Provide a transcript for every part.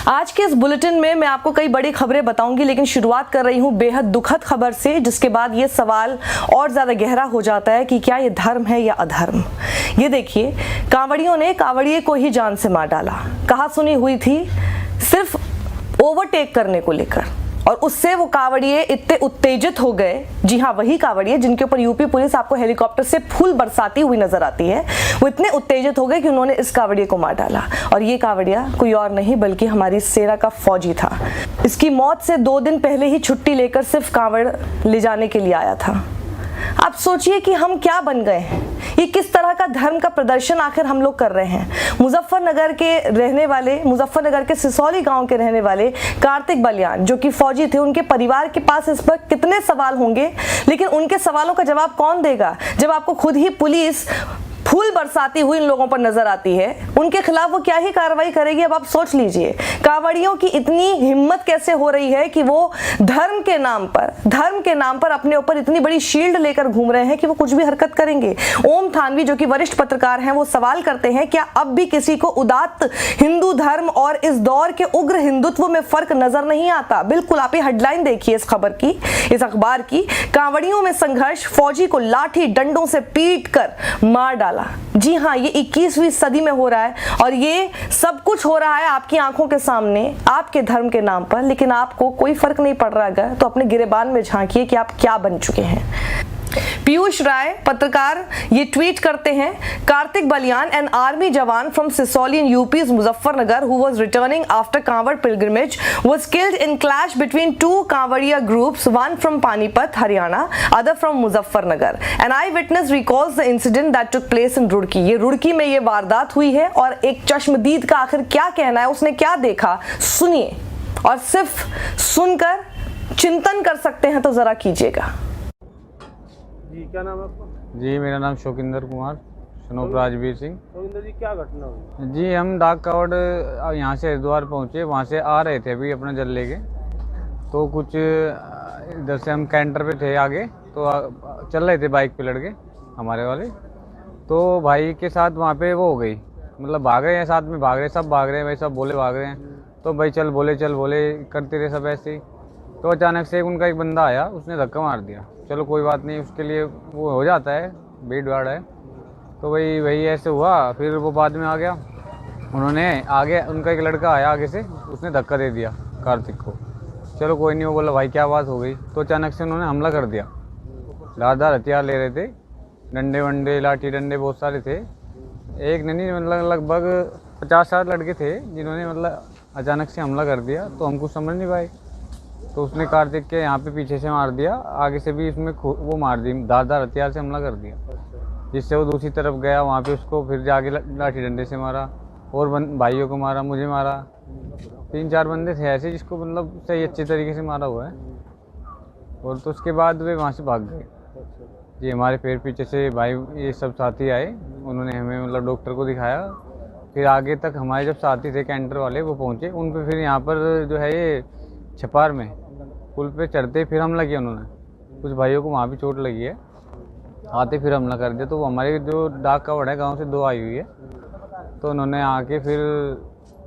आज के इस बुलेटिन में मैं आपको कई बड़ी खबरें बताऊंगी, लेकिन शुरुआत कर रही हूं बेहद दुखद खबर से, जिसके बाद ये सवाल और ज्यादा गहरा हो जाता है कि क्या ये धर्म है या अधर्म। ये देखिए, कांवड़ियों ने कांवड़िए को ही जान से मार डाला। कहा सुनी हुई थी सिर्फ ओवरटेक करने को लेकर, और उससे वो कांवड़िए इतने उत्तेजित हो गए। जी हाँ, वही कांवड़िए जिनके ऊपर यूपी पुलिस आपको हेलीकॉप्टर से फूल बरसाती हुई नजर आती है, वो इतने उत्तेजित हो गए कि उन्होंने इस कांवड़िए को मार डाला। और ये कांवड़िया कोई और नहीं बल्कि हमारी सेना का फौजी था। इसकी मौत से 2 दिन पहले ही छुट्टी लेकर सिर्फ कांवड़ ले जाने के लिए आया था। आप सोचिए कि हम क्या बन गए हैं। ये किस तरह का धर्म का प्रदर्शन आखिर हम लोग कर रहे हैं। मुजफ्फरनगर के रहने वाले, मुजफ्फरनगर के सिसौली गांव के रहने वाले कार्तिक बलियान, जो कि फौजी थे, उनके परिवार के पास इस पर कितने सवाल होंगे, लेकिन उनके सवालों का जवाब कौन देगा जब आपको खुद ही पुलिस फूल बरसाती हुई इन लोगों पर नजर आती है। उनके खिलाफ वो क्या ही कार्रवाई करेगी, अब आप सोच लीजिए। कांवड़ियों की इतनी हिम्मत कैसे हो रही है कि वो धर्म के नाम पर अपने ऊपर इतनी बड़ी शील्ड लेकर घूम रहे हैं कि वो कुछ भी हरकत करेंगे। ओम थानवी, जो कि वरिष्ठ पत्रकार हैं, वो सवाल करते हैं, क्या अब भी किसी को उदात्त हिंदू धर्म और इस दौर के उग्र हिंदुत्व में फर्क नजर नहीं आता? बिल्कुल, आप ये हेडलाइन देखिए इस खबर की, इस अखबार की। कांवड़ियों में संघर्ष, फौजी को लाठी डंडों से पीट कर मार डाला। जी हाँ, ये 21वीं सदी में हो रहा है, और ये सब कुछ हो रहा है आपकी आंखों के सामने, आपके धर्म के नाम पर, लेकिन आपको कोई फर्क नहीं पड़ रहा है। तो अपने गिरेबान में झांकिए कि आप क्या बन चुके हैं। पीयूष राय पत्रकार ये ट्वीट करते हैं, Kartik Baliyan, an army jawan from Sisauli in UP's Muzaffarnagar who was returning after Kanwar pilgrimage was killed in clash between 2 Kanwariya groups, one from Panipat, Haryana, other from Muzaffarnagar. An eyewitness recalls the incident that took place in Roorkee. ये रुड़की में ये वारदात हुई है, और एक चश्मदीद का आखिर क्या कहना है, उसने क्या देखा, सुनिए। और सिर्फ सुनकर चिंतन कर सकते हैं तो जरा कीजिएगा। जी, क्या नाम है आपका? जी, मेरा नाम शोकिंदर कुमार, सनोप राजवीर सिंह। शोकिंदर जी, क्या घटना हुई? जी, हम डाक कावड़ यहाँ से हरिद्वार पहुँचे, वहाँ से आ रहे थे अभी अपना जल लेके। तो कुछ इधर से हम कैंटर पे थे आगे, तो चल रहे थे बाइक पे लड़के हमारे वाले। तो भाई के साथ वहाँ पे वो हो गई, मतलब भाग रहे हैं, साथ में भाग रहे, सब भाग रहे हैं भाई, सब बोले भाग रहे हैं। तो भाई चल बोले करते रहे सब ऐसे ही। तो अचानक से उनका एक बंदा आया, उसने धक्का मार दिया। चलो कोई बात नहीं, उसके लिए वो हो जाता है, भीड़ भाड़ है। तो वही ऐसे हुआ। फिर वो बाद में आ गया, उन्होंने आगे, उनका एक लड़का आया आगे से, उसने धक्का दे दिया कार्तिक को। चलो कोई नहीं, वो बोला भाई क्या बात हो गई। तो अचानक से उन्होंने हमला कर दिया। धारदार हथियार ले रहे थे, डंडे वंडे, लाठी डंडे बहुत सारे थे। एक नहीं, मतलब लगभग 50-60 लड़के थे, जिन्होंने मतलब अचानक से हमला कर दिया। तो हम कुछ समझ नहीं पाए। तो उसने कार्तिक के यहाँ पे पीछे से मार दिया, आगे से भी उसमें वो मार दी, धारदार हथियार से हमला कर दिया, जिससे वो दूसरी तरफ गया। वहाँ पे उसको फिर जाके लाठी डंडे से मारा, और भाइयों को मारा, मुझे मारा। 3-4 बंदे थे ऐसे जिसको मतलब सही अच्छे तरीके से मारा हुआ है। और तो उसके बाद वे वहाँ से भाग गए। जी, हमारे फिर पीछे से भाई ये सब साथी आए, उन्होंने हमें मतलब डॉक्टर को दिखाया। फिर आगे तक हमारे जब साथी थे कैंटर वाले, वो पहुँचे। उन पर फिर यहाँ पर जो है ये छपार में पुल पे चढ़ते फिर हमला किया उन्होंने। कुछ भाइयों को वहाँ भी चोट लगी है, आते फिर हमला कर दिया। तो वो हमारे जो डाक कावड़ है गांव से 2 आई हुई है, तो उन्होंने आके फिर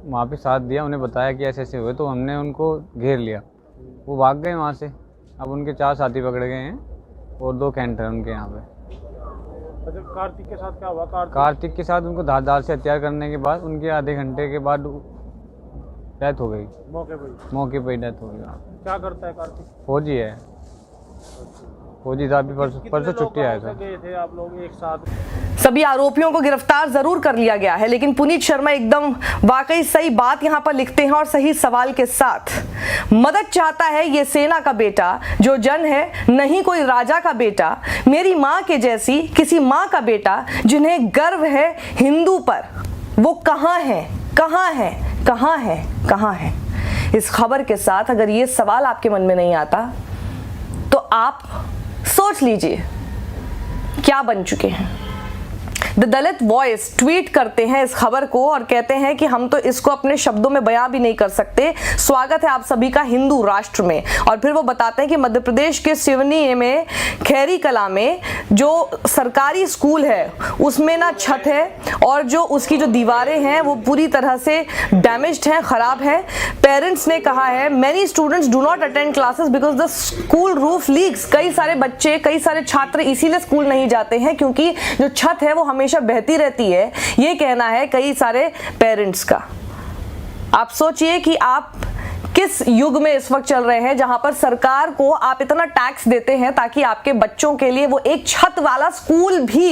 वहाँ पे साथ दिया, उन्हें बताया कि ऐसे ऐसे हुए। तो हमने उनको घेर लिया, वो भाग गए वहाँ से। अब उनके 4 साथी पकड़े गए हैं, और 2 कैंटर उनके यहाँ पे। अच्छा, कार्तिक के साथ क्या हुआ? कार्तिक के साथ उनको धारदार से हत्यार करने के बाद उनके आधे घंटे के बाद डेथ हो गई, मौके पर ही डेथ हो गई। क्या करता है कार्तिक? फौजी है, फौजी था। अभी परसों छुट्टी आया था। गए थे आप लोग एक साथ? सभी आरोपियों को गिरफ्तार जरूर कर लिया गया है, लेकिन पुनीत शर्मा एकदम वाकई सही बात यहां पर लिखते हैं, और सही सवाल के साथ। मदद चाहता है ये सेना का बेटा, जो जन है, नहीं कोई राजा का बेटा। मेरी माँ के जैसी किसी माँ का बेटा, जिन्हें गर्व है हिंदू पर, वो कहाँ है, कहाँ है, कहाँ है, कहाँ है? इस खबर के साथ अगर ये सवाल आपके मन में नहीं आता, तो आप सोच लीजिए क्या बन चुके हैं। द दलित वॉइस ट्वीट करते हैं इस खबर को और कहते हैं कि हम तो इसको अपने शब्दों में बयां भी नहीं कर सकते। स्वागत है आप सभी का हिंदू राष्ट्र में। और फिर वो बताते हैं कि मध्य प्रदेश के सिवनी में खैरी कला में जो सरकारी स्कूल है उसमें ना छत है और जो उसकी जो दीवारें हैं वो पूरी तरह से डैमेज्ड हैं, खराब है। पेरेंट्स ने कहा है many students do not attend classes because the school roof leaks. कई सारे बच्चे, कई सारे छात्र इसीलिए स्कूल नहीं जाते हैं क्योंकि जो छत है वो हमेशा बहती रहती है। ये कहना है कई सारे पेरेंट्स का। आप सोचिए कि आप किस युग में इस वक्त चल रहे हैं जहां पर सरकार को आप इतना टैक्स देते हैं ताकि आपके बच्चों के लिए वो एक छत वाला स्कूल भी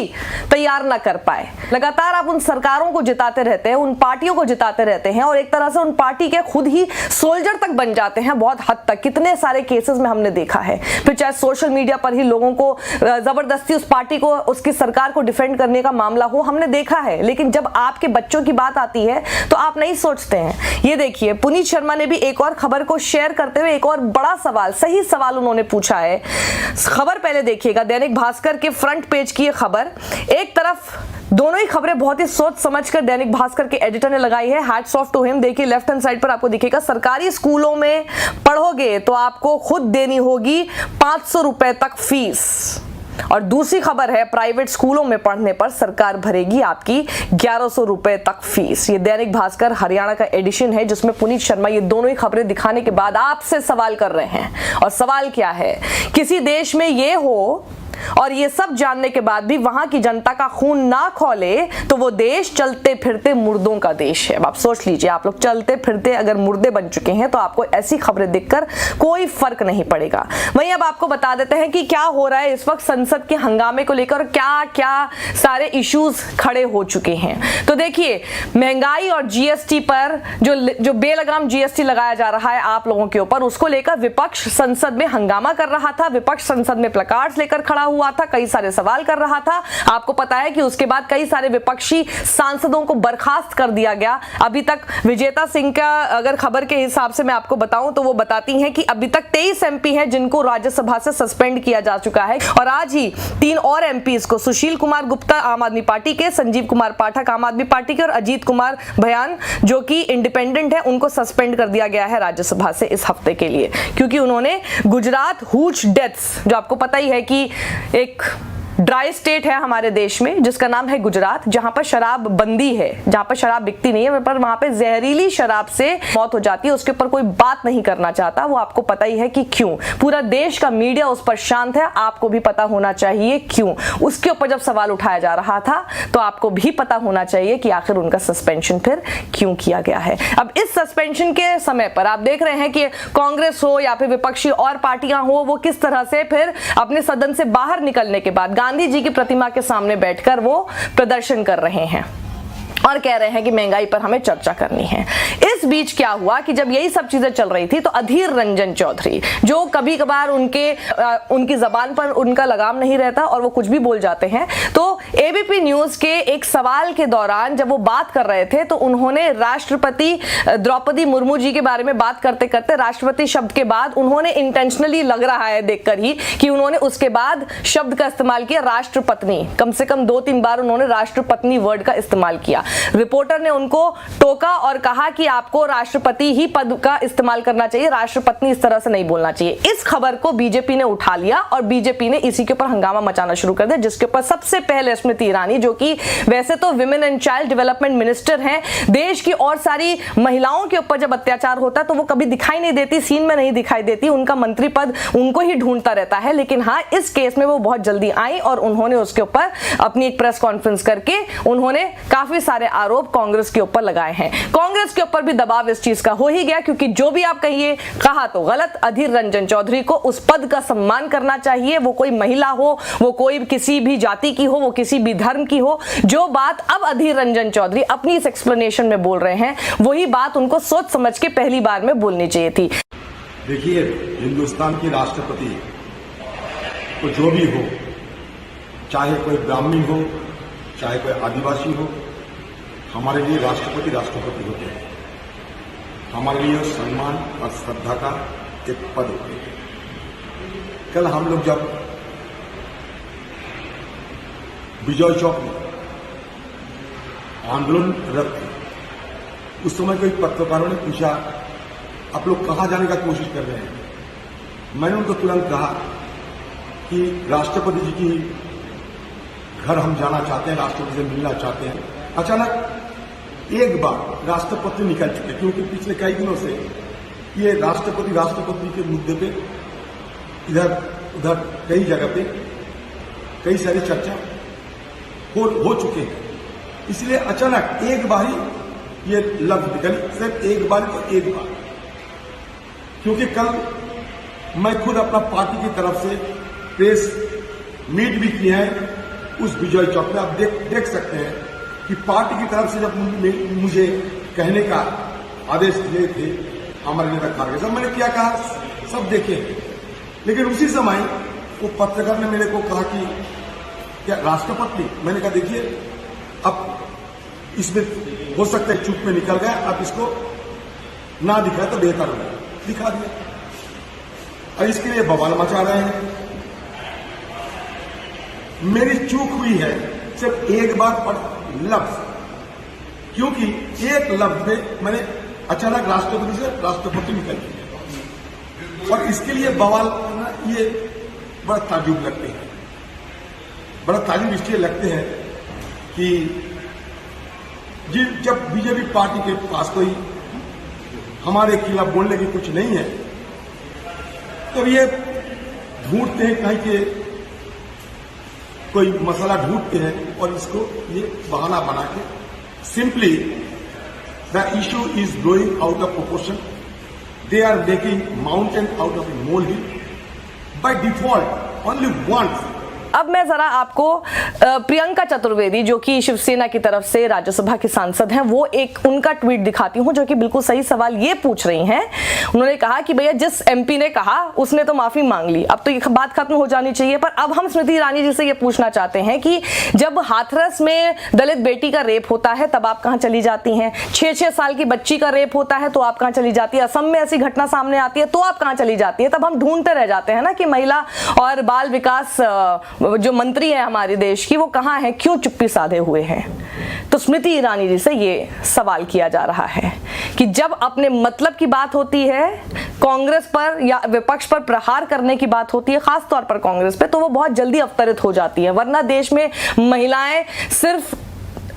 तैयार ना कर पाए। लगातार आप उन सरकारों को जिताते रहते हैं, उन पार्टियों को जिताते रहते हैं और एक तरह से उन पार्टी के खुद ही सोल्जर तक बन जाते हैं बहुत हद तक। कितने सारे केसेस में हमने देखा है। फिर चाहे सोशल मीडिया पर ही लोगों को जबरदस्ती उस पार्टी को, उसकी सरकार को डिफेंड करने का मामला हो, हमने देखा है। लेकिन जब आपके बच्चों की बात आती है तो आप नहीं सोचते हैं। ये देखिए पुनीत शर्मा ने भी एक और खबर को शेयर करते हुए एक और बड़ा सवाल, सही सवाल उन्होंने पूछा है। खबर पहले देखिएगा, दैनिक भास्कर के फ्रंट पेज की ये खबर। एक तरफ दोनों ही खबरें बहुत ही सोच समझकर दैनिक भास्कर के एडिटर ने लगाई है। Hats off to him. देखिए लेफ्ट हैंड साइड पर आपको दिखेगा सरकारी स्कूलों में पढ़ोगे तो आपको खुद देनी होगी 500 रुपए तक फीस। और दूसरी खबर है प्राइवेट स्कूलों में पढ़ने पर सरकार भरेगी आपकी 1100 रुपए तक फीस। ये दैनिक भास्कर हरियाणा का एडिशन है जिसमें पुनीत शर्मा ये दोनों ही खबरें दिखाने के बाद आपसे सवाल कर रहे हैं। और सवाल क्या है, किसी देश में ये हो और ये सब जानने के बाद भी वहां की जनता का खून ना खौले तो वो देश चलते फिरते मुर्दों का देश है। अब आप सोच लीजिए, आप लोग चलते फिरते अगर मुर्दे बन चुके हैं तो आपको ऐसी खबरें देखकर कोई फर्क नहीं पड़ेगा। वहीं अब आपको बता देते हैं कि क्या हो रहा है इस वक्त संसद के हंगामे को लेकर, क्या क्या सारे इश्यूज खड़े हो चुके हैं। तो देखिए महंगाई और जीएसटी पर जो बेलगाम जीएसटी लगाया जा रहा है आप लोगों के ऊपर, उसको लेकर विपक्ष संसद में हंगामा कर रहा था। विपक्ष संसद में प्लकार्ड्स लेकर खड़ा हुआ था, कई सारे सवाल कर रहा था। आपको पता है कि उसके बाद कई सारे विपक्षी सांसदों को बर्खास्त कर दिया गया। अभी तक विजेता सिंह का अगर खबर के हिसाब से मैं आपको बताऊं तो वो बताती हैं कि अभी तक 23 एमपी हैं जिनको राज्यसभा से सस्पेंड किया जा चुका है। और आज ही 3 और एमपीज को, सुशील कुमार गुप्ता आम आदमी पार्टी के, संजीव कुमार पाठक आम आदमी पार्टी के और अजीत कुमार भयान जो कि इंडिपेंडेंट है, उनको सस्पेंड कर दिया गया है राज्यसभा से इस हफ्ते के लिए, क्योंकि उन्होंने गुजरात हूच डेथ्स, जो आपको पता ही है कि एक ड्राई स्टेट है हमारे देश में जिसका नाम है गुजरात, जहां पर शराब बंदी है, जहां पर शराब बिकती नहीं है, पर वहां पे जहरीली शराब से मौत हो जाती है। उसके ऊपर कोई बात नहीं करना चाहता। वो आपको पता ही है कि क्यों। पूरा देश का मीडिया उस पर शांत है। आपको भी पता होना चाहिए क्यों। उसके ऊपर जब सवाल उठाया जा रहा था तो आपको भी पता होना चाहिए कि आखिर उनका सस्पेंशन फिर क्यों किया गया है। अब इस सस्पेंशन के समय पर आप देख रहे हैं कि कांग्रेस हो या फिर विपक्षी और पार्टियां हो, वो किस तरह से फिर अपने सदन से बाहर निकलने के बाद गांधी जी की प्रतिमा के सामने बैठकर वो प्रदर्शन कर रहे हैं और कह रहे हैं कि महंगाई पर हमें चर्चा करनी है। इस बीच क्या हुआ कि जब यही सब चीजें चल रही थी तो अधीर रंजन चौधरी, जो कभी कभार उनकी जबान पर उनका लगाम नहीं रहता और वो कुछ भी बोल जाते हैं, तो एबीपी न्यूज के एक सवाल के दौरान जब वो बात कर रहे थे तो उन्होंने राष्ट्रपति द्रौपदी मुर्मू जी के बारे में बात करते करते राष्ट्रपति शब्द के बाद उन्होंने इंटेंशनली, लग रहा है देखकर ही, कि उन्होंने उसके बाद शब्द का इस्तेमाल किया राष्ट्रपत्नी। कम से कम 2-3 बार उन्होंने राष्ट्रपत्नी वर्ड का इस्तेमाल किया। रिपोर्टर ने उनको टोका और कहा कि आपको राष्ट्रपति ही पद का इस्तेमाल करना चाहिए, राष्ट्रपत्नी इस तरह से नहीं बोलना चाहिए। इस खबर को बीजेपी ने उठा लिया और बीजेपी ने इसी के ऊपर हंगामा मचाना शुरू कर दिया, जिसके ऊपर सबसे पहले स्मृति ईरानी, जो कि वैसे तो women and child development minister हैं, देश की और सारी महिलाओं के ऊपर जब अत्याचार होता है तो वो कभी दिखाई नहीं देती, सीन में नहीं दिखाई देती, उनका मंत्री पद उनको ही ढूंढता रहता है। लेकिन हाँ, इस केस में वो बहुत जल्दी आई और उन्होंने उसके ऊपर अपनी एक प्रेस कॉन्फ्रेंस करके उन्होंने काफी सारे आरोप कांग्रेस के ऊपर लगाए हैं। कांग्रेस के ऊपर भी दबाव इस चीज का हो ही गया, क्योंकि जो भी आप कहिए, कहा तो गलत, अधीर रंजन चौधरी को उस पद का सम्मान करना चाहिए। वो कोई महिला हो, वो कोई किसी भी जाति की हो, वो किसी भी धर्म की हो, जो बात अब अधीर रंजन चौधरी अपनी इस एक्सप्लेनेशन में बोल रहे हैं, वही बात उनको सोच समझ के पहली बार में बोलनी चाहिए थी। देखिए, हिंदुस्तान की राष्ट्रपति तो जो भी हो, चाहे कोई ब्राह्मण हो, चाहे कोई आदिवासी हो, हमारे लिए राष्ट्रपति राष्ट्रपति होते हैं। हमारे लिए सम्मान और श्रद्धा का एक पद होते हैं। कल हम लोग जब विजय चौक में आंदोलनरत थे। उस समय कोई पत्रकारों ने पूछा, आप लोग कहां जाने का कोशिश कर रहे हैं? मैंने उनको तुरंत कहा कि राष्ट्रपति जी की घर हम जाना चाहते हैं, राष्ट्रपति से मिलना चाहते हैं। अचानक एक बार राष्ट्रपति निकल चुके, क्योंकि पिछले कई दिनों से ये राष्ट्रपति के मुद्दे पे इधर उधर कई जगह पे कई सारी चर्चा हो चुके हैं। इसलिए अचानक एक बार ही ये लफ्ज निकली, सिर्फ एक बार तो एक बार, क्योंकि कल मैं खुद अपना पार्टी की तरफ से प्रेस मीट भी किए हैं उस विजय चौक पे। आप देख सकते हैं कि पार्टी की तरफ से जब मुझे कहने का आदेश दिए थे हमारे नेता खारगे साहब, मैंने क्या कहा सब देखे। लेकिन उसी समय वो पत्रकार ने मेरे को कहा कि क्या राष्ट्रपति, मैंने कहा देखिए अब इसमें हो सकता है चुप में निकल गया, आप इसको ना दिखाए तो बेहतर होगा। दिखा दिया और इसके लिए बवाल मचा रहे हैं। मेरी चूक हुई है सिर्फ एक बार पर लफ्ज, क्योंकि एक लफ्ज में मैंने अचानक राष्ट्रपति निकल गया और इसके लिए बवाल करना ये बड़ा ताजुब लगते हैं। बड़ा ताजुब इसलिए लगते हैं कि जब बीजेपी पार्टी के पास कोई हमारे खिलाफ बोलने की कुछ नहीं है तो ये ढूंढते हैं कहीं के कोई मसला ढूंढते हैं और इसको ये बहाना बना के simply the issue is growing out of proportion, they are making mountain out of a molehill by default only once. अब मैं जरा आपको प्रियंका चतुर्वेदी जो कि शिवसेना की तरफ से राज्यसभा की सांसद हैं, वो एक उनका ट्वीट दिखाती हूं जो कि बिल्कुल सही सवाल ये पूछ रही हैं। उन्होंने कहा कि भैया जिस एमपी ने कहा उसने तो माफी मांग ली, अब तो ये बात खत्म हो जानी चाहिए। पर अब हम स्मृति ईरानी जी से ये पूछना चाहते हैं कि जब हाथरस में दलित बेटी का रेप होता है तब आप कहां चली जाती हैं? 6-6 साल की बच्ची का रेप होता है तो आप कहां चली जाती है? असम में ऐसी घटना सामने आती है तो आप कहां चली जाती है? तब हम ढूंढते रह जाते हैं ना कि महिला और बाल विकास जो मंत्री है हमारे देश की वो कहां है, क्यों चुप्पी साधे हुए हैं? तो स्मृति ईरानी जी से ये सवाल किया जा रहा है कि जब अपने मतलब की बात होती है, कांग्रेस पर या विपक्ष पर प्रहार करने की बात होती है, खास तौर पर कांग्रेस पे, तो वो बहुत जल्दी अवतरित हो जाती है। वरना देश में महिलाएं सिर्फ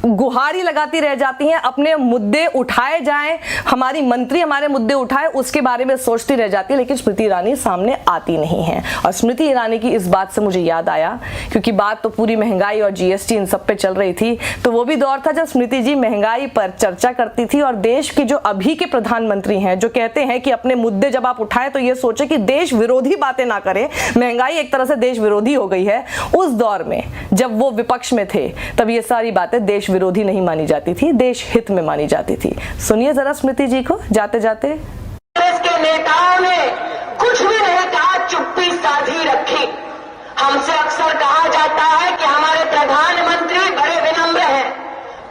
गुहारी लगाती रह जाती हैं, अपने मुद्दे उठाए जाएं, हमारी मंत्री हमारे मुद्दे उठाए उसके बारे में सोचती रह जाती है, लेकिन स्मृति ईरानी सामने आती नहीं है। और स्मृति ईरानी की इस बात से मुझे याद आया, क्योंकि बात तो पूरी महंगाई और जीएसटी इन सब पे चल रही थी, तो वो भी दौर था जब स्मृति जी महंगाई पर चर्चा करती थी और देश के जो अभी के प्रधानमंत्री हैं जो कहते हैं कि अपने मुद्दे जब आप उठाए तो ये सोचे कि देश विरोधी बातें ना करें, महंगाई एक तरह से देश विरोधी हो गई है। उस दौर में जब वो विपक्ष में थे तब ये सारी बातें देश विरोधी नहीं मानी जाती थी, देश हित में मानी जाती थी। सुनिए जरा स्मृति जी को जाते जाते। कांग्रेस के नेताओं ने कुछ भी नहीं कहा, चुप्पी साधी रखी। हमसे अक्सर कहा जाता है कि हमारे प्रधानमंत्री बड़े विनम्र हैं,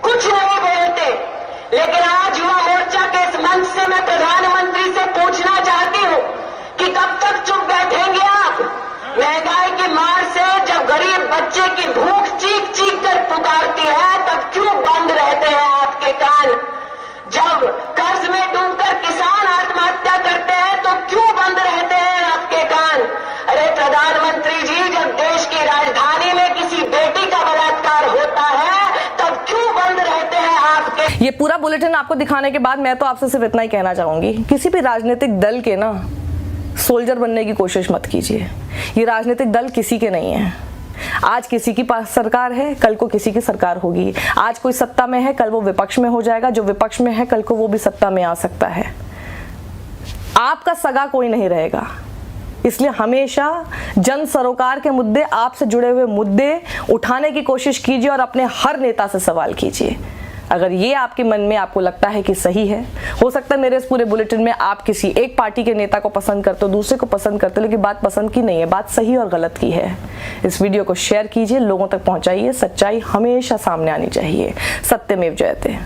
कुछ नहीं बोलते। लेकिन आज युवा मोर्चा के इस मंच से मैं प्रधानमंत्री से पूछना चाहती हूँ कि कब तक चुप बैठेंगे आप? महंगाई की मार से जब गरीब बच्चे की भूख चीख चीख कर पुकारती है तब क्यों बंद रहते हैं आपके कान? जब कर्ज में डूबकर किसान आत्महत्या करते हैं तो क्यों बंद रहते हैं आपके कान? अरे प्रधानमंत्री जी, जब देश की राजधानी में किसी बेटी का बलात्कार होता है तब क्यों बंद रहते हैं आपके? ये पूरा बुलेटिन आपको दिखाने के बाद मैं तो आपसे सिर्फ इतना ही कहना चाहूंगी, किसी भी राजनीतिक दल के ना सोल्जर बनने की कोशिश मत कीजिए। ये राजनीतिक दल किसी के नहीं है। आज किसी की पास सरकार है, कल को किसी की सरकार होगी। आज कोई सत्ता में है, कल वो विपक्ष में हो जाएगा, जो विपक्ष में है कल को वो भी सत्ता में आ सकता है। आपका सगा कोई नहीं रहेगा। इसलिए हमेशा जन सरोकार के मुद्दे, आपसे जुड़े हुए मुद्दे उठाने की कोशिश कीजिए और अपने हर नेता से सवाल कीजिए। अगर ये आपके मन में आपको लगता है कि सही है, हो सकता है मेरे इस पूरे बुलेटिन में आप किसी एक पार्टी के नेता को पसंद करते हो, दूसरे को पसंद करते हो, लेकिन बात पसंद की नहीं है, बात सही और गलत की है। इस वीडियो को शेयर कीजिए, लोगों तक पहुंचाइए। सच्चाई हमेशा सामने आनी चाहिए। सत्यमेव जयते।